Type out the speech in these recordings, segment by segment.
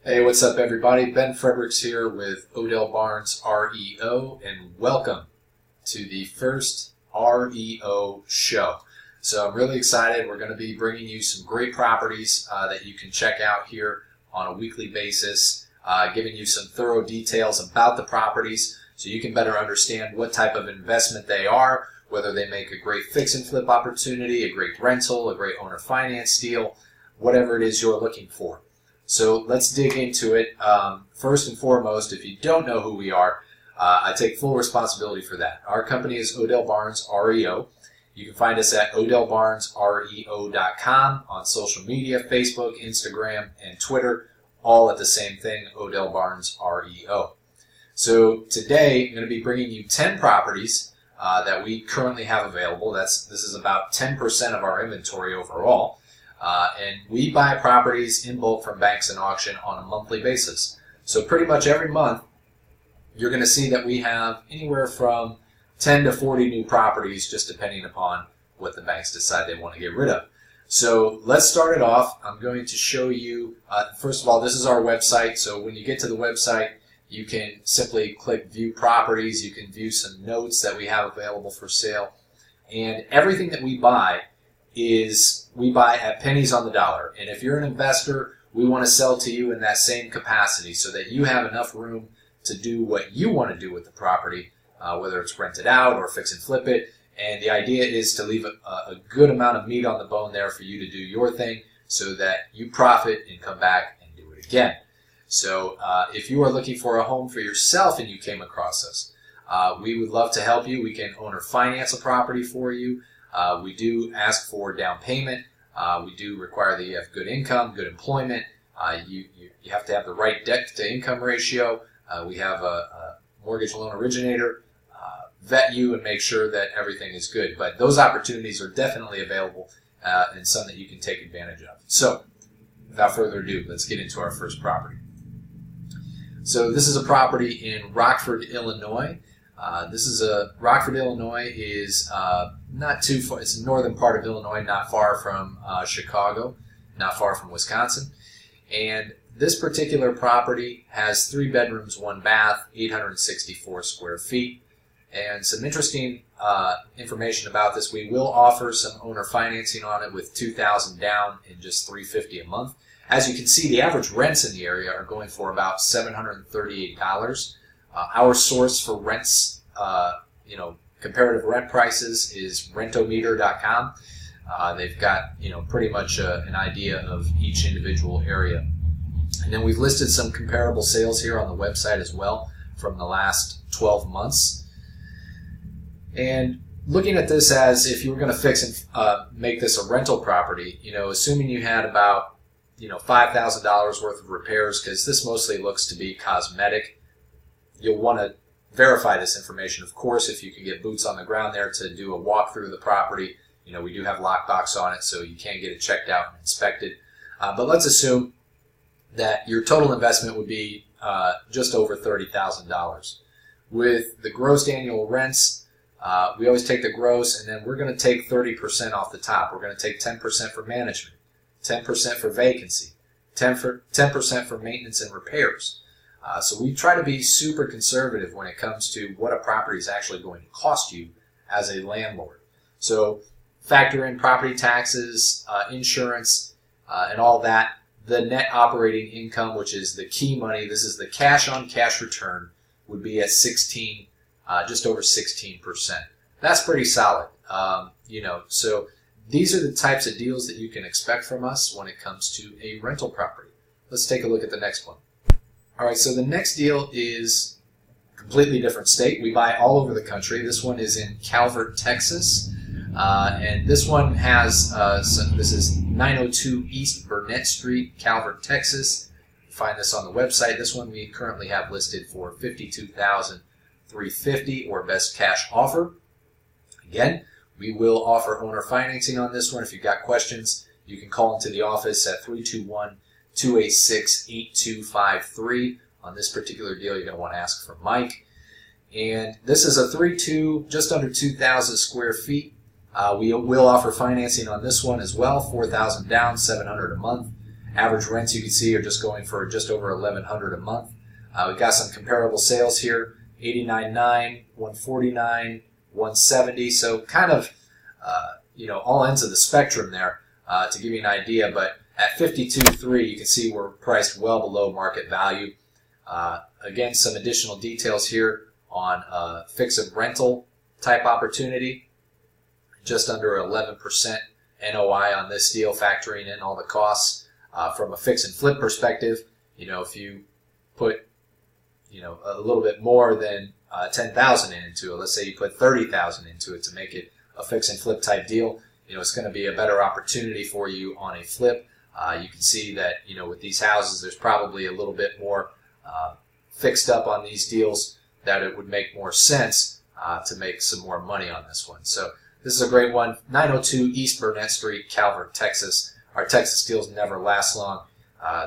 Hey, what's up everybody? Ben Fredericks here with Odell Barnes REO, and welcome to the first REO show. So I'm really excited. We're going to be bringing you some great properties that you can check out here on a weekly basis, giving you some thorough details about the properties so you can better understand what type of investment they are, whether they make a great fix and flip opportunity, a great rental, a great owner finance deal, whatever it is you're looking for. So let's dig into it. First and foremost, if you don't know who we are, I take full responsibility for that. Our company is Odell Barnes REO. You can find us at odellbarnesreo.com, on social media, Facebook, Instagram, and Twitter, all at the same thing, Odell Barnes REO. So today I'm going to be bringing you 10 properties that we currently have available. This is about 10% of our inventory overall. And we buy properties in bulk from banks and auction on a monthly basis. So pretty much every month, you're going to see that we have anywhere from 10 to 40 new properties, just depending upon what the banks decide they want to get rid of. So let's start it off. I'm going to show you, first of all, this is our website. So when you get to the website, you can simply click View Properties. You can view some notes that we have available for sale. And everything that we buy we buy at pennies on the dollar. And if you're an investor, we want to sell to you in that same capacity so that you have enough room to do what you want to do with the property, whether it's rent it out or fix and flip it. And the idea is to leave a good amount of meat on the bone there for you to do your thing so that you profit and come back and do it again. So if you are looking for a home for yourself and you came across us, we would love to help you. We can owner finance a property for you. We do ask for down payment. We do require that you have good income, good employment. You have to have the right debt to income ratio. We have a mortgage loan originator vet you and make sure that everything is good. But those opportunities are definitely available and some that you can take advantage of. So without further ado, let's get into our first property. So this is a property in Rockford, Illinois. Rockford, Illinois is not too far. It's the northern part of Illinois, not far from Chicago, not far from Wisconsin. And this particular property has 3 bedrooms, 1 bath, 864 square feet. And some interesting information about this: we will offer some owner financing on it with $2,000 down and just $350 a month. As you can see, the average rents in the area are going for about $738. Our source for rents, comparative rent prices is rentometer.com. They've got, pretty much an idea of each individual area. And then we've listed some comparable sales here on the website as well from the last 12 months. And looking at this as if you were going to fix and make this a rental property, assuming you had about, $5,000 worth of repairs, because this mostly looks to be cosmetic. You'll want to verify this information, of course, if you can get boots on the ground there to do a walkthrough of the property. We do have lockbox on it, so you can get it checked out and inspected. But let's assume that your total investment would be just over $30,000. With the gross annual rents, we always take the gross, and then we're going to take 30% off the top. We're going to take 10% for management, 10% for vacancy, 10% for maintenance and repairs. So we try to be super conservative when it comes to what a property is actually going to cost you as a landlord. So factor in property taxes, insurance, and all that. The net operating income, which is the key money, this is the cash-on-cash return, would be at just over 16%. That's pretty solid. So these are the types of deals that you can expect from us when it comes to a rental property. Let's take a look at the next one. All right, so the next deal is a completely different state. We buy all over the country. This one is in Calvert, Texas. And this one has, this is 902 East Burnett Street, Calvert, Texas. You find this on the website. This one we currently have listed for $52,350 or best cash offer. Again, we will offer owner financing on this one. If you've got questions, you can call into the office at 321-286-8253. On this particular deal, you're going to want to ask for Mike. And this is a 3.2, just under 2,000 square feet. We will offer financing on this one as well, $4,000 down, $700 a month. Average rents you can see are just going for just over $1,100 a month. We've got some comparable sales here: $89,900, $149,000, $170,000. So kind of all ends of the spectrum there to give you an idea. But at $52,300, you can see we're priced well below market value. Again, some additional details here on fix and rental type opportunity. Just under 11% NOI on this deal, factoring in all the costs. From a fix and flip perspective, if you put a little bit more than $10,000 into it, let's say you put $30,000 into it to make it a fix and flip type deal, it's going to be a better opportunity for you on a flip. You can see that with these houses, there's probably a little bit more fixed up on these deals, that it would make more sense to make some more money on this one. So this is a great one. 902 East Burnett Street, Calvert, Texas. Our Texas deals never last long.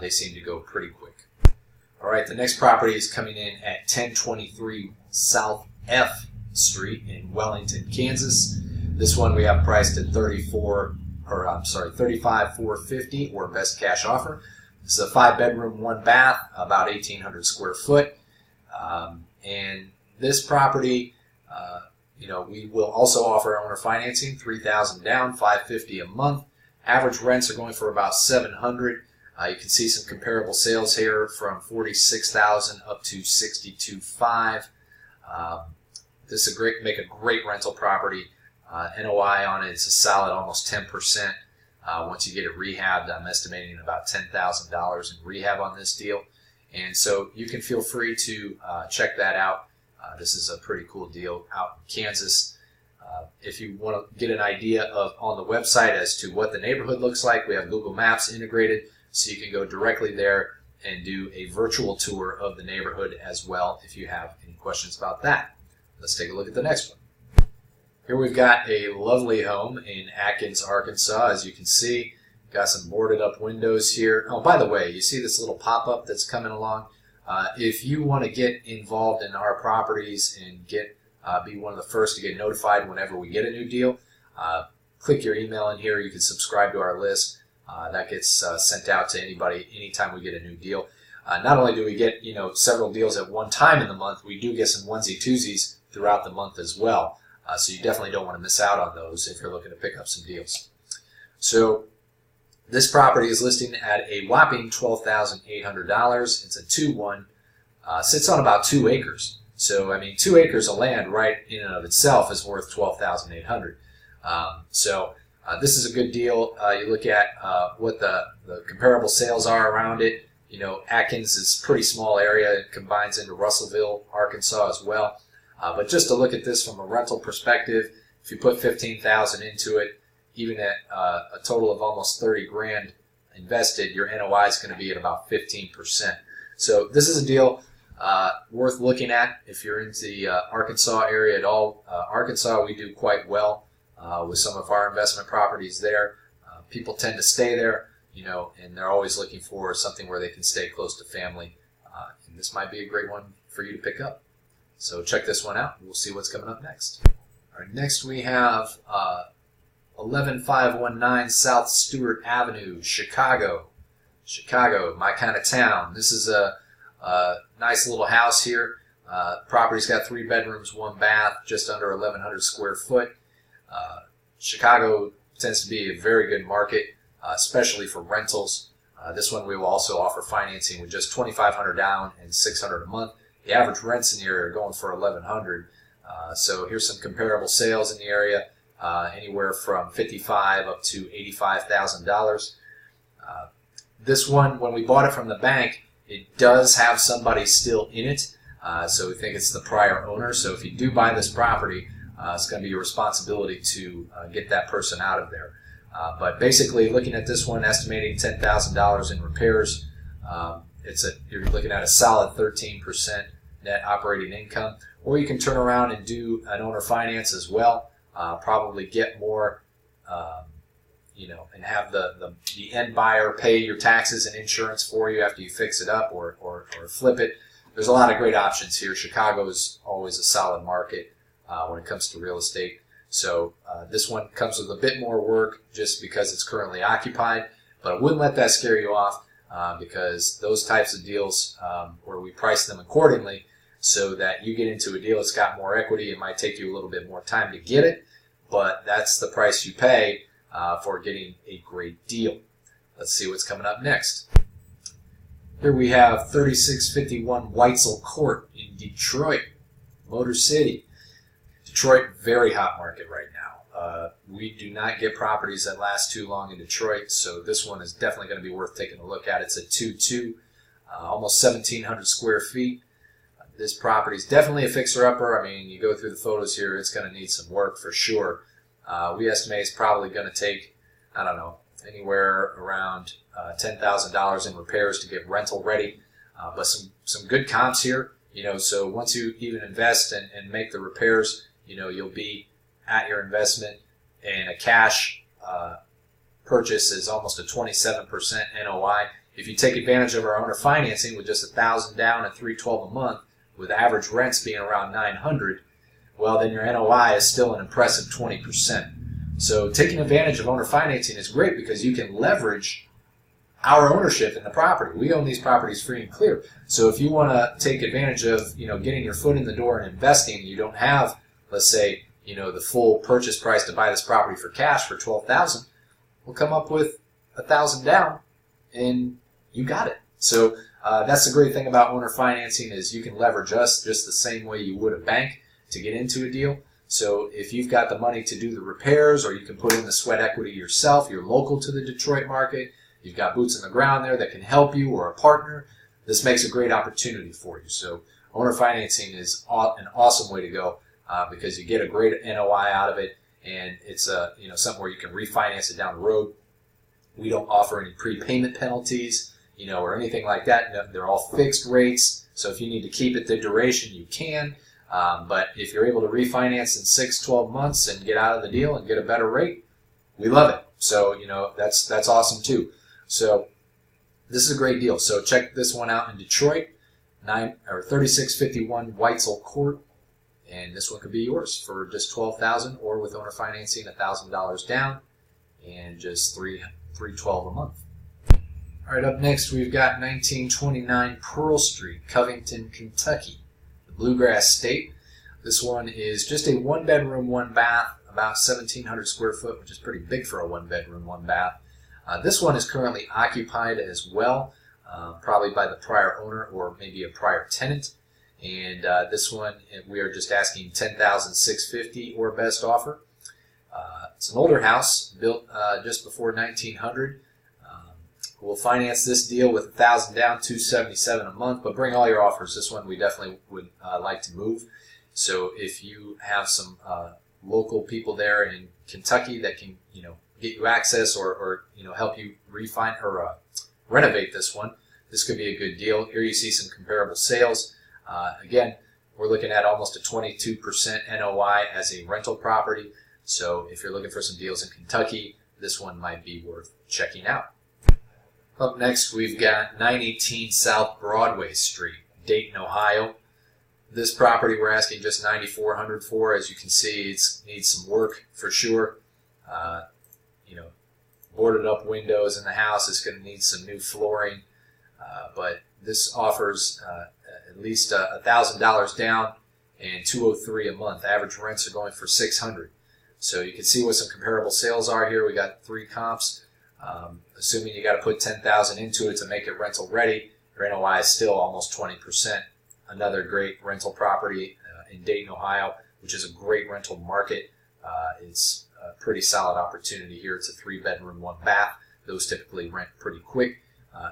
They seem to go pretty quick. All right, the next property is coming in at 1023 South F Street in Wellington, Kansas. This one we have priced at $35,450 or best cash offer. This is a 5-bedroom, 1-bath, about 1,800 square foot. And this property, we will also offer owner financing, $3,000 down, $550 a month. Average rents are going for about $700. You can see some comparable sales here from $46,000 up to $62,500. This is make a great rental property. NOI on it is a solid almost 10%. Once you get it rehabbed, I'm estimating about $10,000 in rehab on this deal. And so you can feel free to check that out. This is a pretty cool deal out in Kansas. If you want to get an idea on the website as to what the neighborhood looks like, we have Google Maps integrated, so you can go directly there and do a virtual tour of the neighborhood as well if you have any questions about that. Let's take a look at the next one. Here we've got a lovely home in Atkins, Arkansas. As you can see, got some boarded up windows here. Oh, by the way, you see this little pop-up that's coming along? If you want to get involved in our properties and be one of the first to get notified whenever we get a new deal, click your email in here. You can subscribe to our list. That gets sent out to anybody anytime we get a new deal. Not only do we get several deals at one time in the month, we do get some onesie-twosies throughout the month as well. So you definitely don't want to miss out on those if you're looking to pick up some deals. So this property is listing at a whopping $12,800. It's a 2-1. Sits on about 2 acres. So, 2 acres of land right in and of itself is worth $12,800. This is a good deal. You look at what the comparable sales are around it. Atkins is a pretty small area. It combines into Russellville, Arkansas as well. But just to look at this from a rental perspective, if you put $15,000 into it, even at a total of almost $30,000 invested, your NOI is going to be at about 15%. So this is a deal worth looking at if you're into the Arkansas area at all. Arkansas, we do quite well with some of our investment properties there. People tend to stay there, and they're always looking for something where they can stay close to family. And this might be a great one for you to pick up. So check this one out. We'll see what's coming up next. All right, next we have 11519 South Stewart Avenue, Chicago. Chicago, my kind of town. This is a nice little house here. Property's got 3 bedrooms, 1 bath, just under 1,100 square foot. Chicago tends to be a very good market, especially for rentals. This one we will also offer financing with just $2,500 down and $600 a month. The average rents in the area are going for $1,100. So here's some comparable sales in the area, anywhere from $55,000 up to $85,000. This one, when we bought it from the bank, it does have somebody still in it, so we think it's the prior owner. So if you do buy this property, it's going to be your responsibility to get that person out of there. But basically, looking at this one, estimating $10,000 in repairs, you're looking at a solid 13% net operating income. Or you can turn around and do an owner finance as well. Probably get more, and have the end buyer pay your taxes and insurance for you after you fix it up or flip it. There's a lot of great options here. Chicago is always a solid market when it comes to real estate. So this one comes with a bit more work just because it's currently occupied. But I wouldn't let that scare you off because those types of deals where we price them accordingly so that you get into a deal that's got more equity, it might take you a little bit more time to get it, but that's the price you pay for getting a great deal. Let's see what's coming up next. Here we have 3651 Weitzel Court in Detroit, Motor City. Detroit, very hot market right now. We do not get properties that last too long in Detroit, so this one is definitely going to be worth taking a look at. It's a 2-2, almost 1,700 square feet. This property is definitely a fixer-upper. I mean, you go through the photos here, it's going to need some work for sure. We estimate it's probably going to take, I don't know, anywhere around $10,000 in repairs to get rental ready. But some good comps here. So once you even invest and make the repairs, you'll be at your investment, and a cash purchase is almost a 27% NOI. If you take advantage of our owner financing with just $1,000 down and $312 a month, with average rents being around $900, well, then your NOI is still an impressive 20%. So taking advantage of owner financing is great because you can leverage our ownership in the property. We own these properties free and clear. So if you want to take advantage of getting your foot in the door and investing, you don't have, let's say, the full purchase price to buy this property for cash for $12,000, we'll come up with $1,000 down, and you got it. So that's the great thing about owner financing is you can leverage us just the same way you would a bank to get into a deal. So if you've got the money to do the repairs, or you can put in the sweat equity yourself, you're local to the Detroit market, you've got boots on the ground there that can help you, or a partner, this makes a great opportunity for you. So owner financing is an awesome way to go because you get a great NOI out of it, and it's something where you can refinance it down the road. We don't offer any prepayment penalties, or anything like that. No, they're all fixed rates. So if you need to keep it the duration, you can. But if you're able to refinance in 6-12 months and get out of the deal and get a better rate, we love it. So that's awesome too. So this is a great deal. So check this one out in Detroit, 3651 Weitzel Court, and this one could be yours for just $12,000, or with owner financing $1,000 down and just $312 a month. All right, up next we've got 1929 Pearl Street, Covington, Kentucky, the Bluegrass State. This one is just a 1-bedroom, 1-bath, about 1,700 square foot, which is pretty big for a 1-bedroom, 1-bath. This one is currently occupied as well, probably by the prior owner or maybe a prior tenant. And this one we are just asking $10,650 or best offer. It's an older house built just before 1900. We'll finance this deal with $1,000 down, $277 a month, but bring all your offers. This one we definitely would like to move. So if you have some local people there in Kentucky that can, get you access or help you refine or renovate this one, this could be a good deal. Here you see some comparable sales. Again, we're looking at almost a 22% NOI as a rental property. So if you're looking for some deals in Kentucky, this one might be worth checking out. Up next, we've got 918 South Broadway Street, Dayton, Ohio. This property we're asking just $9,400 for. As you can see, it needs some work for sure. Boarded up windows in the house. It's going to need some new flooring, but this offers at least $1,000 down and $203 a month. Average rents are going for $600. So you can see what some comparable sales are here. We got 3 comps. Assuming you got to put $10,000 into it to make it rental ready, your NOI is still almost 20%. Another great rental property in Dayton, Ohio, which is a great rental market. It's a pretty solid opportunity here. It's a 3-bedroom, 1-bath. Those typically rent pretty quick,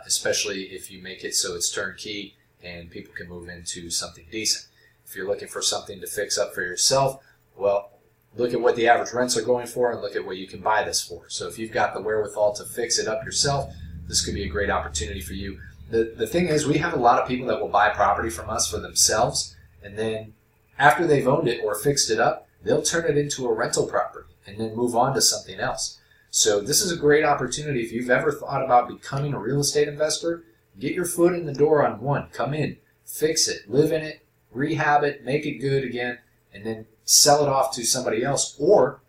especially if you make it so it's turnkey and people can move into something decent. If you're looking for something to fix up for yourself, well, look at what the average rents are going for and look at what you can buy this for. So if you've got the wherewithal to fix it up yourself, this could be a great opportunity for you. The thing is, we have a lot of people that will buy property from us for themselves, and then after they've owned it or fixed it up, they'll turn it into a rental property and then move on to something else. So this is a great opportunity. If you've ever thought about becoming a real estate investor, get your foot in the door on one. Come in, fix it, live in it, rehab it, make it good again, and then sell it off to somebody else, or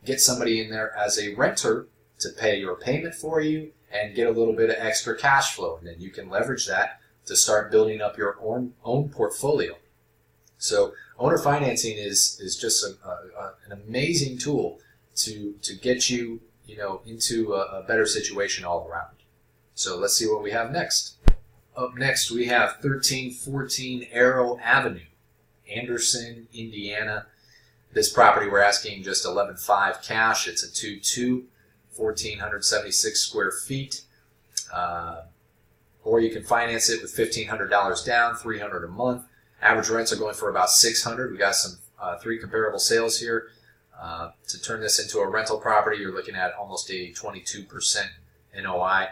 get somebody in there as a renter to pay your payment for you and get a little bit of extra cash flow. And then you can leverage that to start building up your own portfolio. So owner financing is just an amazing tool to get you, into a better situation all around. So let's see what we have next. Up next, we have 1314 Arrow Avenue, Anderson, Indiana. This property we're asking just $11,500 cash. It's a 2-2, 1,476 square feet. Or you can finance it with $1,500 down, $300 a month. Average rents are going for about $600. We got some 3 comparable sales here. To turn this into a rental property, you're looking at almost a 22% NOI.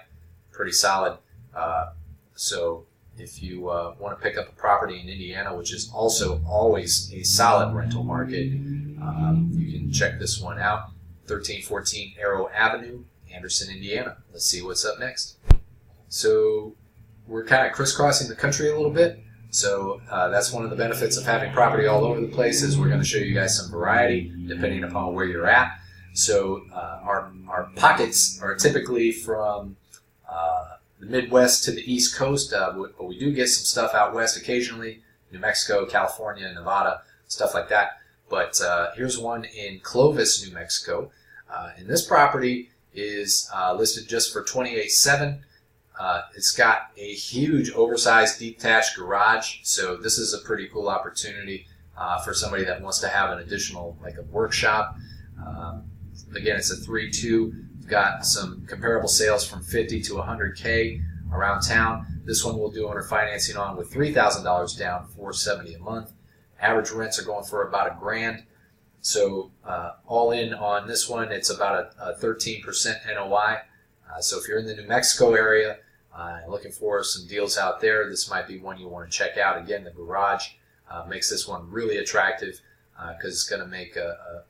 Pretty solid. So if you want to pick up a property in Indiana, which is also always a solid rental market, you can check this one out. 1314 Arrow Avenue, Anderson, Indiana. Let's see what's up next. So we're kind of crisscrossing the country a little bit. So that's one of the benefits of having property all over the place, is we're going to show you guys some variety depending upon where you're at. So our pockets are typically from the Midwest to the East Coast, but we do get some stuff out west occasionally, New Mexico, California, Nevada, stuff like that. But here's one in Clovis, New Mexico. And this property is listed just for $28,700. It's got a huge oversized detached garage, so this is a pretty cool opportunity for somebody that wants to have an additional, like a workshop. Again, it's a 3-2. We've got some comparable sales from $50,000 to $100,000 around town. This one we'll do owner financing on with $3,000 down, $470 a month. Average rents are going for about $1,000. So all in on this one, it's about a 13% NOI. So if you're in the New Mexico area, looking for some deals out there, this might be one you want to check out. Again, the garage makes this one really attractive because it's going to make a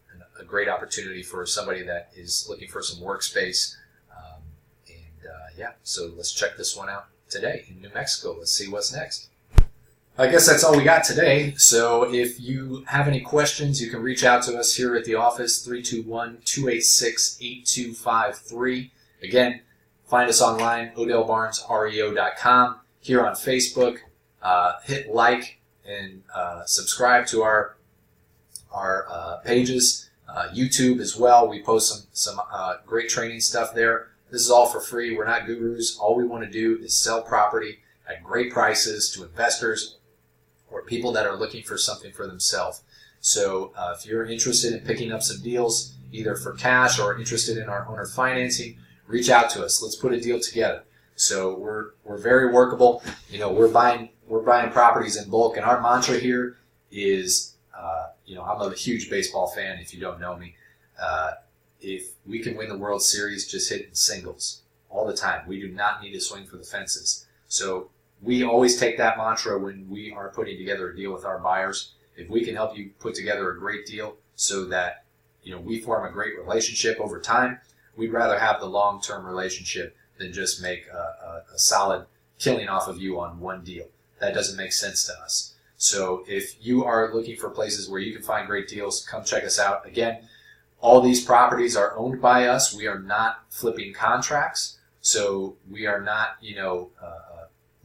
great opportunity for somebody that is looking for some workspace. Yeah, so let's check this one out today in New Mexico. Let's see what's next. I guess that's all we got today. So if you have any questions, you can reach out to us here at the office, 321-286-8253. Again, find us online, odellbarnesreo.com. Here on Facebook, hit like and subscribe to our pages. YouTube as well. We post some great training stuff there. This is all for free. We're not gurus. All we want to do is sell property at great prices to investors or people that are looking for something for themselves. So if you're interested in picking up some deals, either for cash or interested in our owner financing, reach out to us. Let's put a deal together. So we're very workable. We're buying properties in bulk, and our mantra here is, I'm a huge baseball fan. If you don't know me, if we can win the World Series, just hitting singles all the time. We do not need to swing for the fences. So we always take that mantra when we are putting together a deal with our buyers. If we can help you put together a great deal so that we form a great relationship over time, we'd rather have the long-term relationship than just make a solid killing off of you on one deal. That doesn't make sense to us. So if you are looking for places where you can find great deals, come check us out. Again, all these properties are owned by us. We are not flipping contracts. So we are not,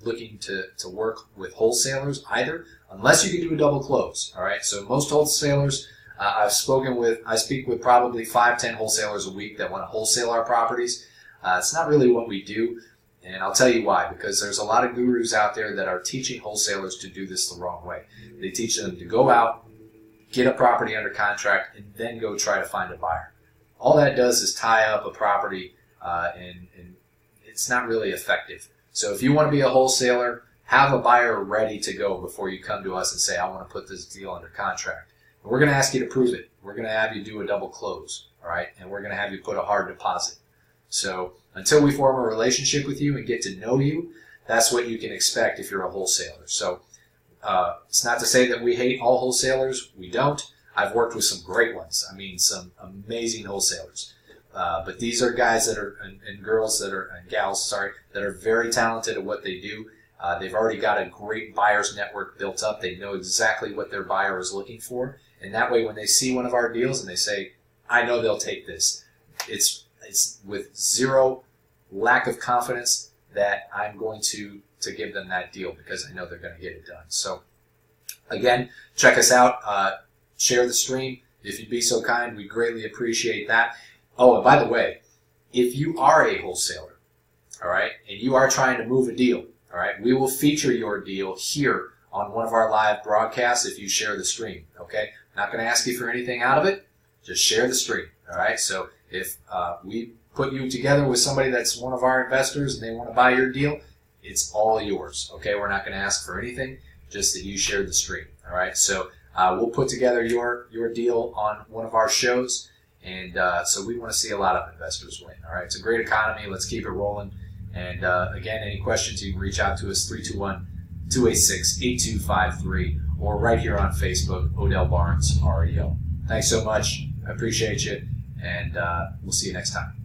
looking to work with wholesalers either, unless you can do a double close. All right. So most wholesalers, I speak with probably 5-10 wholesalers a week that want to wholesale our properties. It's not really what we do, and I'll tell you why. Because there's a lot of gurus out there that are teaching wholesalers to do this the wrong way. They teach them to go out, get a property under contract, and then go try to find a buyer. All that does is tie up a property, and it's not really effective. So if you want to be a wholesaler, have a buyer ready to go before you come to us and say, I want to put this deal under contract. And we're going to ask you to prove it. We're going to have you do a double close, all right? And we're going to have you put a hard deposit. So until we form a relationship with you and get to know you, that's what you can expect if you're a wholesaler. So it's not to say that we hate all wholesalers. We don't. I've worked with some great ones. I mean, some amazing wholesalers. But these are guys that are, and girls that are, and gals, sorry, that are very talented at what they do. They've already got a great buyer's network built up. They know exactly what their buyer is looking for. And that way, when they see one of our deals and they say, I know they'll take this, it's with zero lack of confidence that I'm going to give them that deal because I know they're going to get it done. So again, check us out. Share the stream if you'd be so kind. We greatly appreciate that. Oh, and by the way, if you are a wholesaler, all right, and you are trying to move a deal, all right, we will feature your deal here on one of our live broadcasts if you share the stream, okay? Not going to ask you for anything out of it. Just share the stream, all right? So if we put you together with somebody that's one of our investors and they want to buy your deal, it's all yours, okay? We're not going to ask for anything, just that you share the stream, all right? So we'll put together your deal on one of our shows, and so we want to see a lot of investors win, all right? It's a great economy. Let's keep it rolling. And again, any questions, you can reach out to us, 321-286-8253, or right here on Facebook, Odell Barnes, REO. Thanks so much. I appreciate you, and we'll see you next time.